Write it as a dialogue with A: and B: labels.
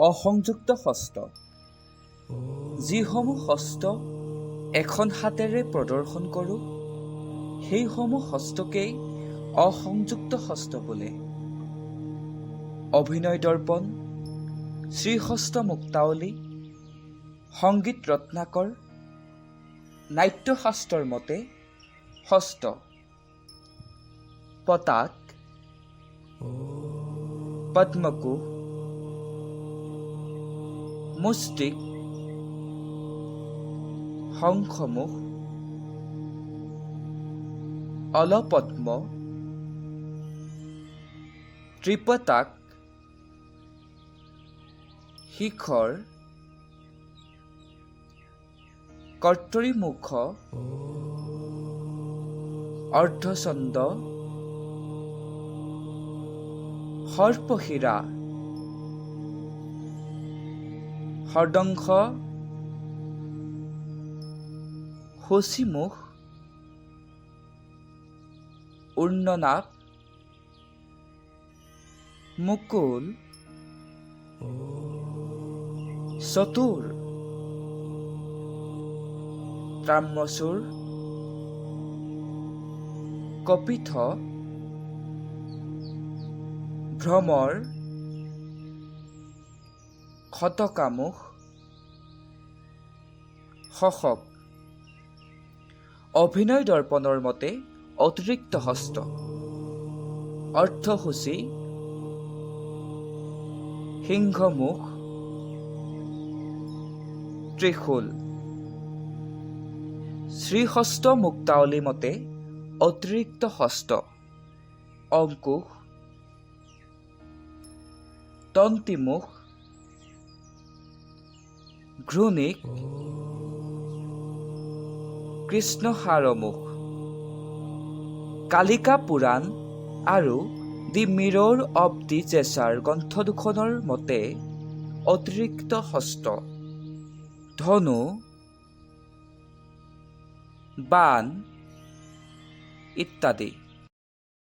A: অসংযুক্ত হস্ত, যিসমূহ হস্ত এখন হাতেৰে প্ৰদৰ্শন কৰোঁ সেইসমূহ হস্তকেই অসংযুক্ত হস্ত বোলে। অভিনয় দৰ্পণ, শ্ৰীহস্ত মুক্তাৱলী, সংগীত ৰত্নাকৰ, নাট্যশাস্ত্ৰৰ মতে হস্ত, পতাক, পদ্মকোষ, মুষ্টিক, শংখমুখ, অলপদ্ম, ত্ৰিপতাক, শিখৰ, কৰ্তৰীমুখ, অৰ্ধচন্দ্ৰ, সৰ্পশিৰা, হৰ্দংশ, শচীমুখ, উৰ্ণনাভ, মুকুল, চতুৰ, ত্ৰাম্ৰচূৰ, কপিথ, ভ্ৰমৰ, শতকামুখ, শশক। অভিনয় দৰ্পণৰ মতে অতিৰিক্ত হস্ত, অৰ্থসূচী, সিংহমুখ, ত্ৰিশূল। শ্ৰীহস্ত মুক্তাৱলী মতে অতিৰিক্ত হস্ত, অংকুশ, তন্তীমুখ, ঘূৰ্ণিক, কৃষ্ণসাৰমুখ। কালিকা পুৰাণ আৰু দি মিৰৰ অৱ দি জেছাৰ গ্ৰন্থ দুখনৰ মতে অতিৰিক্ত হস্ত, ধনু, বাণ ইত্যাদি।